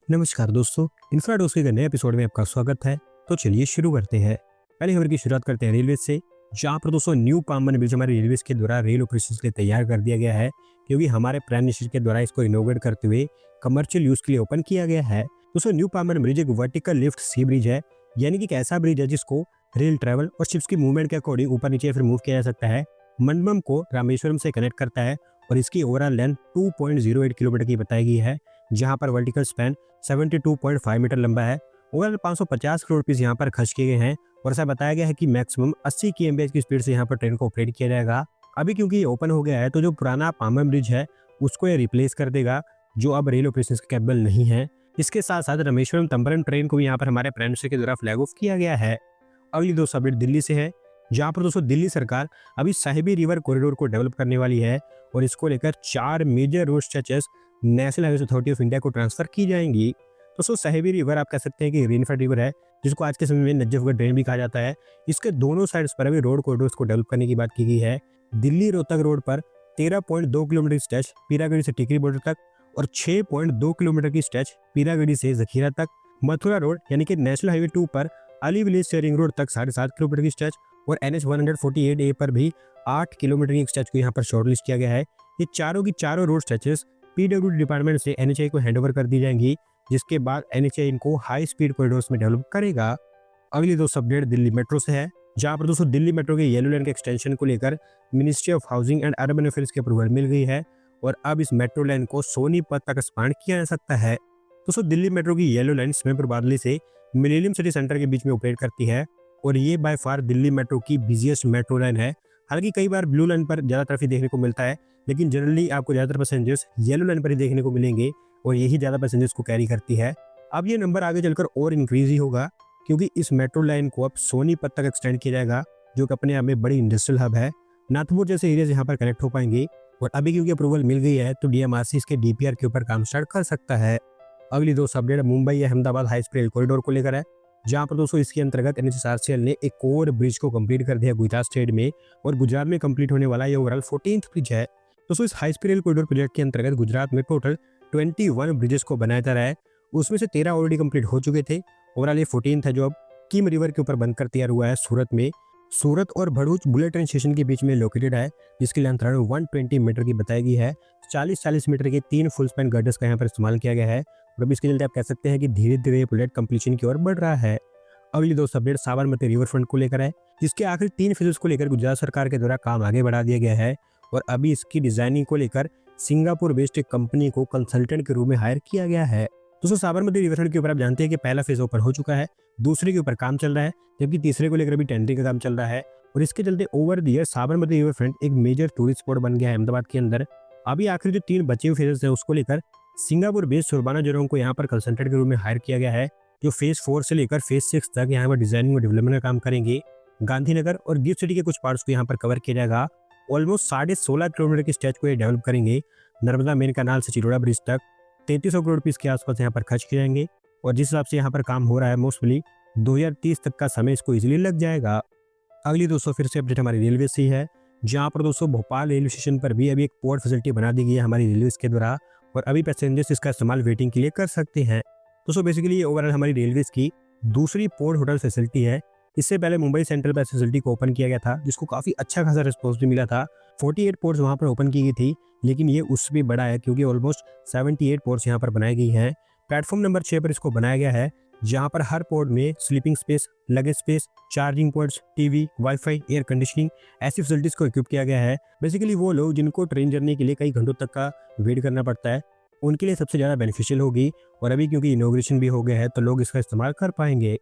नमस्कार दोस्तों, इन्फ्राडोज के नए एपिसोड में आपका स्वागत है। तो चलिए शुरू करते हैं। पहले खबर की शुरुआत करते हैं रेलवे से, जहां पर दोस्तों न्यू पामबन ब्रिज हमारे रेलवे के द्वारा रेल ऑपरेशन के लिए तैयार कर दिया गया है, क्योंकि हमारे प्राइम मिनिस्टर के द्वारा इसको इनोवेट करते हुए कमर्शियल यूज के लिए ओपन किया गया है। दोस्तों न्यू पामबन ब्रिज एक वर्टिकल लिफ्ट सी ब्रिज है, यानी कि एक ऐसा ब्रिज है जिसको रेल ट्रैवल और शिप्स की मूवमेंट के अकॉर्डिंग ऊपर नीचे फिर मूव किया जा सकता है। मंडपम को रामेश्वरम से कनेक्ट करता है और इसकी ओवरऑल लेंथ 2.08 किलोमीटर की बताई गई है, जहां पर वर्टिकल स्पैन 72.5 मीटर लंबा है। ओवरऑल 550 करोड़ रुपीस यहाँ पर खर्च किए गए हैं और ऐसा बताया गया है कि मैक्सिमम 80 km/h की स्पीड से यहाँ पर ट्रेन को ऑपरेट किया जाएगा। अभी क्योंकि ये ओपन हो गया है, तो जो पुराना पामबन ब्रिज है उसको ये रिप्लेस कर देगा, जो अब रेल ऑपरेशन के कैपेबल नहीं है। इसके साथ साथ रामेश्वरम तंबरम ट्रेन को भी यहाँ पर हमारे प्राइम मिनिस्टर के द्वारा फ्लैग ऑफ किया गया है। अगली दो अपडेट दिल्ली से है, जहाँ पर दोस्तों दिल्ली सरकार अभी साहिबी रिवर कॉरिडोर को डेवलप करने वाली है और इसको लेकर 4 major road stretches national highway authority of India को ट्रांसफर की जाएंगी। दोस्तों साहिबी रिवर आप कह सकते हैं कि रेनफेड रिवर है, जिसको आज के समय में नजफगढ़ ड्रेन भी कहा जाता है। इसके दोनों साइड्स पर अभी रोड कॉरिडोर्स को डेवलप करने की बात की गई है। दिल्ली रोहतक रोड पर 13.2 किलोमीटर की स्ट्रेच पीरागढ़ी से टिकरी बॉर्डर तक और 6.2 किलोमीटर की स्ट्रेच पीरागढ़ी से जखीरा तक। मथुरा रोड यानी कि नेशनल हाईवे 2 पर अली विलेज से रिंग रोड तक 7.5 किलोमीटर की स्ट्रेच और NH 148A पर भी 8 किलोमीटर की स्ट्रेच को यहाँ पर शॉर्टलिस्ट किया गया है। ये चारों की चारों रोड स्ट्रेचेस PWD डिपार्टमेंट से NHAI को हैंडओवर कर दी जाएंगी, जिसके बाद NHAI इनको हाई स्पीड कॉरिडोर्स में डेवलप करेगा। अगली दो अपडेट दिल्ली मेट्रो से है, जहां पर दोस्तों दिल्ली मेट्रो के येलो लाइन के एक्सटेंशन को लेकर ministry of housing and urban affairs की अप्रूवल मिल गई है और अब इस मेट्रो लाइन को सोनीपत तक एक्सपांड किया जा सकता है। दोस्तों दिल्ली मेट्रो की येलो लाइन स्मेपुर बादली से मिलेनियम सिटी सेंटर के बीच में ऑपरेट करती है और ये बाय फार दिल्ली मेट्रो की बिजिएस्ट मेट्रो लाइन है। हालांकि कई बार ब्लू लाइन पर ज़्यादा ट्रैफिक देखने को मिलता है, लेकिन जनरली आपको ज़्यादातर पैसेंजर्स येलो लाइन पर ही देखने को मिलेंगे और यही ज़्यादा पैसेंजर्स को कैरी करती है। अब ये नंबर आगे चलकर और इंक्रीज ही होगा, क्योंकि इस मेट्रो लाइन को अब सोनीपत तक एक्सटेंड किया जाएगा, जो कि अपने आप में बड़ी इंडस्ट्रियल हब है। नाथपुर जैसे एरियाज यहाँ पर कनेक्ट हो पाएंगे और अभी क्योंकि अप्रूवल मिल गई है, तो DMRC इसके DPR के ऊपर काम स्टार्ट कर सकता है। अगली दो update Mumbai Ahmedabad high speed rail corridor को लेकर है, जहां पर दोस्तों इसके अंतर्गत NHRCL ने एक और ब्रिज को कंप्लीट कर दिया गुजरात स्टेट में और गुजरात में कंप्लीट होने वाला ये ओवरऑल 14th ब्रिज है। दोस्तों इस high speed rail corridor project के अंतर्गत गुजरात में टोटल 21 ब्रिजेस को बनाया जा रहा है, उसमें से 13 ऑलरेडी कंप्लीट हो चुके थे। ओवरऑल ये 14th है, जो अब किम रिवर के ऊपर बनकर तैयार हुआ है सूरत में। सूरत और भरूच बुलेट ट्रेन स्टेशन के बीच में लोकेटेड है, जिसकी लेंथ 120 मीटर की बताई गई है। 40-40 मीटर के 3 फुल स्पैन गर्डर्स का यहाँ पर इस्तेमाल किया गया है और अब इसके चलते आप कह सकते हैं कि धीरे धीरे प्रोजेक्ट कंप्लीशन की ओर बढ़ रहा है। अगली दो अपडेट साबरमती रिवर फ्रंट को लेकर है, जिसके आखिरी 3 फेजेस को लेकर गुजरात सरकार के द्वारा काम आगे बढ़ा दिया गया है और अभी इसकी डिजाइनिंग को लेकर सिंगापुर बेस्ड एक कंपनी को कंसल्टेंट के रूप में हायर किया गया है। दोस्तों साबरमती रिवर फ्रंट के ऊपर आप जानते हैं कि पहला फेज ऊपर हो चुका है, दूसरे के ऊपर काम चल रहा है, जबकि तीसरे को लेकर भी टेंडरिंग का काम चल रहा है और इसके चलते over the year Sabarmati river front एक मेजर टूरिस्ट स्पॉट बन गया है अहमदाबाद के अंदर। अभी आखिरी जो 3 बचे हुए फेजेस है उसको लेकर सिंगापुर बेस्ड सुरबाना जोरोंग को यहाँ पर कंसल्टेंट के रूप में हायर किया गया है, जो फेज 4 से लेकर फेज 6 तक यहाँ पर डिजाइनिंग और डेवलपमेंट का काम करेंगे। गांधीनगर और गिफ्ट सिटी के कुछ पार्ट्स को यहाँ पर कवर किया जाएगा। ऑलमोस्ट 16.5 किलोमीटर की स्ट्रेच को ये डेवलप करेंगे। नर्मदा मेन कैनाल से चिरोड़ा ब्रिज तक 3300 करोड़ रुपीस के आसपास यहाँ पर खर्च किए जाएंगे और जिस हिसाब से यहाँ पर काम हो रहा है मोस्टली 2030 तक का समय इसको इजिली लग जाएगा। अगली दोस्तों फिर से अपडेट हमारी रेलवे से है, जहाँ पर दोस्तों भोपाल रेलवे स्टेशन पर भी अभी एक पोर्ट फैसिलिटी बना दी गई है हमारी रेलवे के द्वारा और अभी पैसेंजर्स इसका इस्तेमाल वेटिंग के लिए कर सकते हैं। दोस्तों बेसिकली ये ओवरऑल हमारी रेलवेज की दूसरी पोर्ट होटल फैसिलिटी है। इससे पहले मुंबई सेंट्रल पर फैसिलिटी को ओपन किया गया था, जिसको काफ़ी अच्छा खासा रिस्पॉन्स भी मिला था। 48 पोर्ट्स वहाँ पर ओपन की गई थी, लेकिन ये उससे भी बड़ा है, क्योंकि ऑलमोस्ट 78 पोर्ट्स यहाँ पर बनाई गई हैं। प्लेटफॉर्म नंबर 6 पर इसको बनाया गया है, जहाँ पर हर पोर्ट में sleeping space, luggage space, charging ports, TV, wifi, air conditioning ऐसी फैसिलिटीज़ को इक्विप किया गया है। बेसिकली वो लोग जिनको ट्रेन जर्नी के लिए कई घंटों तक का वेट करना पड़ता है, उनके लिए सबसे ज़्यादा बेनिफिशियल होगी और अभी क्योंकि इनॉग्रेशन भी हो गया है, तो लोग इसका इस्तेमाल कर पाएंगे।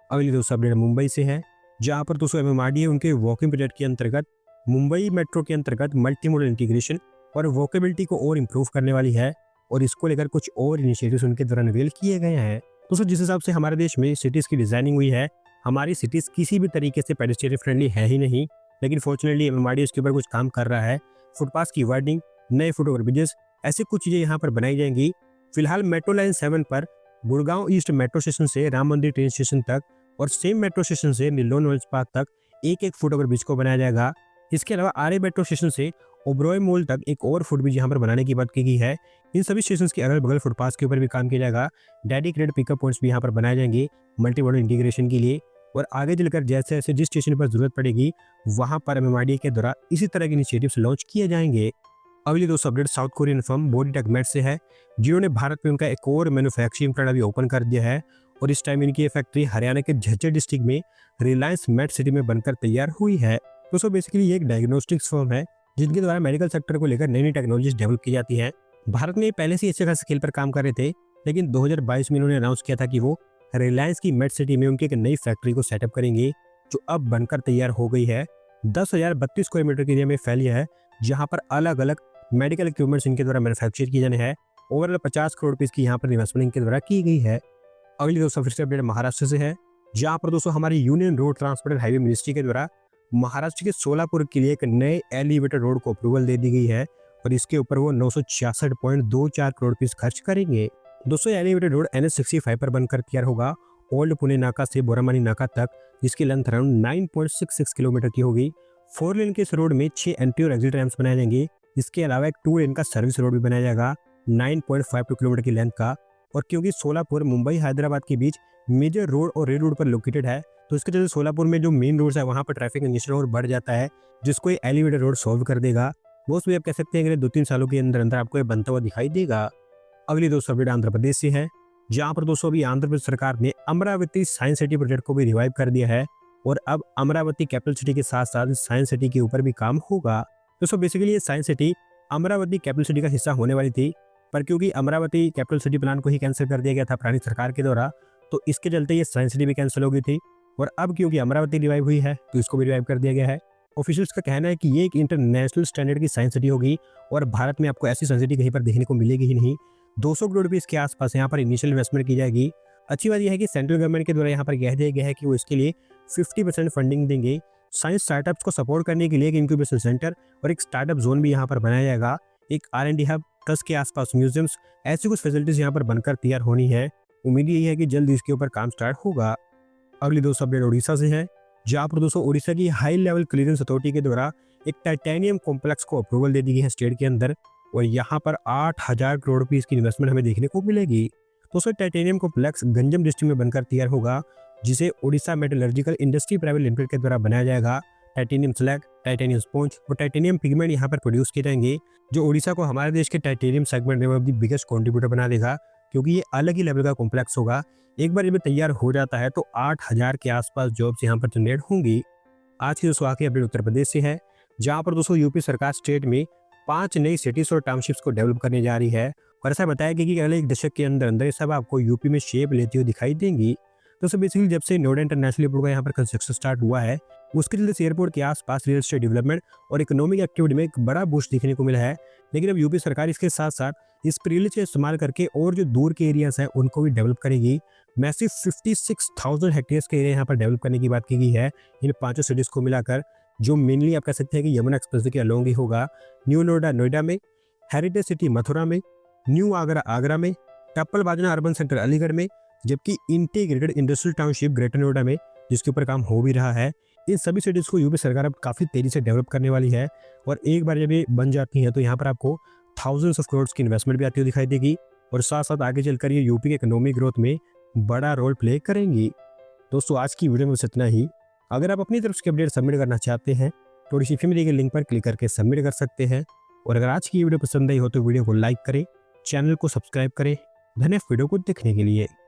अगली दोस्तों अपडेट मुंबई से है, जहाँ पर दोस्तों MMRDA उनके वॉकिंग प्रोजेक्ट के अंतर्गत मुंबई मेट्रो के अंतर्गत मल्टी मॉडल इंटीग्रेशन और वॉकेबिलिटी को और इम्प्रूव करने वाली है और इसको लेकर कुछ और इनिशिएटिव्स उनके द्वारा अनवील किए गए हैं। दोस्तों जिस हिसाब से हमारे देश में सिटीज़ की डिजाइनिंग हुई है, हमारी सिटीज़ किसी भी तरीके से पेडेस्ट्रियन फ्रेंडली है ही नहीं, लेकिन फॉर्चुनेटली MMRDA इसके ऊपर कुछ काम कर रहा है। फुटपाथ की वाइडनिंग, नए फुटओवर ब्रिजेस, ऐसी कुछ चीज़ें यहाँ पर बनाई जाएंगी। फिलहाल मेट्रो लाइन 7 पर गुड़गांव ईस्ट मेट्रो स्टेशन से राम मंदिर ट्रेन स्टेशन तक और सेम मेट्रो स्टेशन से निलोन नॉलेज पार्क तक एक फुटओवर ब्रिज को बनाया जाएगा। इसके अलावा आरे मेट्रो स्टेशन से ओबरॉय मॉल तक एक और फुट ब्रिज यहाँ पर बनाने की बात की गई है। इन सभी स्टेशन के अगल बगल फुटपाथ के ऊपर भी काम किया जाएगा। डेडिकेटेड पिकअप पॉइंट्स भी यहाँ पर बनाए जाएंगे मल्टी मॉडल इंटीग्रेशन के लिए। और आगे चलकर जैसे जैसे जिस स्टेशन पर जरूरत पड़ेगी वहां पर एमएमआरडीए के द्वारा इसी तरह के इनिशिएटिव्स लॉन्च किए जाएंगे। अगली दोस्तों update South Korean firm body tech से है, जिन्होंने भारत में उनका एक और मैन्युफैक्चरिंग प्लांट अभी ओपन कर दिया है। और इस टाइम इनकी ये फैक्ट्री हरियाणा के झज्जर डिस्ट्रिक्ट में रिलायंस मेट सिटी में बनकर तैयार हुई है। दोस्तों बेसिकली ये एक डायग्नोस्टिक्स फर्म है जिनके द्वारा मेडिकल सेक्टर को लेकर नई नई टेक्नोलॉजीज डेवलप की जाती है। भारत में पहले से अच्छे खास स्केल पर काम कर रहे थे, लेकिन 2022 में इन्होंने अनाउंस किया था कि वो रिलायंस की मेट सिटी में उनकी एक नई फैक्ट्री को सेटअप करेंगे, जो अब बनकर तैयार हो गई है। 10,032 स्क्वायर मीटर के एरिया में फैली है, जहां पर अलग अलग मेडिकल इक्विपमेंट्स इनके द्वारा मैन्युफैक्चर किए जाने हैं। ओवरऑल 50 करोड़ रुपए की यहाँ पर इन्वेस्टमेंट इनके द्वारा की गई है। अगली दोस्तों फिर से अपडेट महाराष्ट्र से है, जहां पर दोस्तों हमारी union road transport and highway ministry के द्वारा महाराष्ट्र के सोलापुर के लिए एक नए एलिवेटेड रोड को अप्रूवल दे दी गई है। और इसके ऊपर वो 966.24 करोड़ रुपए खर्च करेंगे। दोस्तों एलिवेटेड रोड NH65 पर बनकर तैयार होगा ओल्ड पुणे नाका से बोरामानी नाका तक, जिसकी लेंथ अराउंड 9.66 किलोमीटर की होगी। 4 लेन के इस रोड में 6 एंट्री और एग्जिट रैम्प्स बनाए जाएंगे। इसके अलावा एक 2 लेन का सर्विस रोड भी बनाया जाएगा 9.52 किलोमीटर की लेंथ का। और क्योंकि सोलापुर मुंबई हैदराबाद के बीच मेजर रोड और रेल रोड पर लोकेटेड है, तो इसके चलते सोलापुर में जो मेन रोड है वहाँ पर ट्रैफिक कंजेशन और बढ़ जाता है, जिसको ये एलिवेटेड रोड सॉल्व कर देगा। वो भी आप कह सकते हैं कि 2-3 सालों के अंदर अंदर आपको ये बनता हुआ दिखाई देगा। अगली दोस्तों अपडेट आंध्र प्रदेश से है, जहाँ पर दोस्तों अभी आंध्र प्रदेश सरकार ने अमरावती साइंस सिटी प्रोजेक्ट को भी रिवाइव कर दिया है। और अब अमरावती कैपिटल सिटी के साथ साथ साइंस सिटी के ऊपर भी काम होगा। दोस्तों बेसिकली ये science city Amravati capital city का हिस्सा होने वाली थी, पर क्योंकि अमरावती कैपिटल सिटी प्लान को ही कैंसिल कर दिया गया था पुरानी सरकार के द्वारा, तो इसके चलते ये साइंस सिटी भी कैंसिल हो गई थी। और अब क्योंकि अमरावती रिवाइव हुई है तो इसको भी रिवाइव कर दिया गया है। ऑफिशियल्स का कहना है कि ये एक इंटरनेशनल स्टैंडर्ड की साइंस सिटी होगी और भारत में आपको ऐसी साइंस सिटी कहीं पर देखने को मिलेगी ही नहीं। 200 करोड़ रुपये के आसपास यहाँ पर इनिशियल इन्वेस्टमेंट की जाएगी। अच्छी बात यह है कि सेंट्रल गवर्नमेंट के द्वारा यहाँ पर कह दिया गया है कि वो इसके लिए 50% फंडिंग देंगे। साइंस स्टार्टअप्स को सपोर्ट करने के लिए एक इंक्यूबेशन सेंटर और एक स्टार्टअप जोन भी यहाँ पर बनाया जाएगा। एक R&D हब, ट्रस्ट के आसपास म्यूजियम्स, ऐसी कुछ फैसिलिटीज यहाँ पर बनकर तैयार होनी है। उम्मीद यही है कि जल्द इसके ऊपर काम स्टार्ट होगा। अगली दोस्तों अपडेट उड़ीसा से है, जहाँ पर दोस्तों उड़ीसा की हाई लेवल क्लियरेंस अथॉरिटी के द्वारा एक टाइटेनियम कॉम्प्लेक्स को अप्रूवल दे दी गई है स्टेट के अंदर। और यहाँ पर 8,000 करोड़ रुपये की इन्वेस्टमेंट हमें देखने को मिलेगी। दोस्तों टाइटेनियम कॉम्प्लेक्स गंजम डिस्ट्रिक्ट में बनकर तैयार होगा, जिसे Orissa metallurgical industry private limited के द्वारा बनाया जाएगा। टाइटेनियम स्लैग, टाइटेनियम स्पॉन्ज और टाइटेनियम पिगमेंट यहाँ पर प्रोड्यूस किए जाएंगे, जो उड़ीसा को हमारे देश के टाइटेनियम सेगमेंट में दी बिगेस्ट कॉन्ट्रीब्यूटर बना देगा, क्योंकि ये अलग ही लेवल का कॉम्प्लेक्स होगा। एक बार जब ये तैयार हो जाता है तो 8,000 के आसपास जॉब्स यहाँ पर जनरेट होंगी। आज की दोस्तों आखिरी अपडेट उत्तर प्रदेश से है, जहाँ पर दोस्तों यूपी सरकार स्टेट में 5 नई सिटीज और टाउनशिप्स को डेवलप करने जा रही है। और ऐसा बताया गया कि अगले 1 दशक के अंदर अंदर ये सब आपको यूपी में शेप लेती हुई दिखाई देंगी। दोस्तों बेसिकली जब से नोएडा इंटरनेशनल एयरपोर्ट का यहाँ पर कंस्ट्रक्शन स्टार्ट हुआ है, उसके चलते एयरपोर्ट के आसपास रियल एस्टेट डेवलपमेंट और इकोनॉमिक एक्टिविटी में एक बड़ा बूस्ट दिखने को मिला है। लेकिन अब यूपी सरकार इसके साथ साथ इस प्रिविलेज का इस्तेमाल करके और जो दूर के एरियाज हैं उनको भी डेवलप करेगी। मैसिव 56,000 हेक्टेयर्स के एरिया यहाँ पर डेवलप करने की बात की गई है इन 5 सिटीज को मिलाकर, जो मेनली आप कह सकते हैं कि यमुना एक्सप्रेस के अलोंग ही होगा। न्यू नोएडा नोएडा में, हेरिटेज सिटी मथुरा में, न्यू आगरा आगरा में, टप्पल बाजना अर्बन सेंटर अलीगढ़ में, जबकि integrated industrial township greater Noida में, जिसके ऊपर काम हो भी रहा है। इन सभी सिटीज को यूपी सरकार अब काफ़ी तेजी से डेवलप करने वाली है। और एक बार जब ये बन जाती हैं तो यहाँ पर आपको थाउजेंड्स ऑफ करोड़ की इन्वेस्टमेंट भी आती हुई दिखाई देगी। और साथ साथ आगे चलकर ये यूपी के इकोनॉमिक ग्रोथ में बड़ा रोल प्ले करेंगी। दोस्तों आज की वीडियो में बस इतना ही। अगर आप अपनी तरफ से अपडेट सबमिट करना चाहते हैं तो डिस्क्रिप्शन में दिए गए लिंक पर क्लिक करके सबमिट कर सकते हैं। और अगर आज की वीडियो पसंद आई हो तो वीडियो को लाइक करें, चैनल को सब्सक्राइब करें। धन्यवाद वीडियो को देखने के लिए।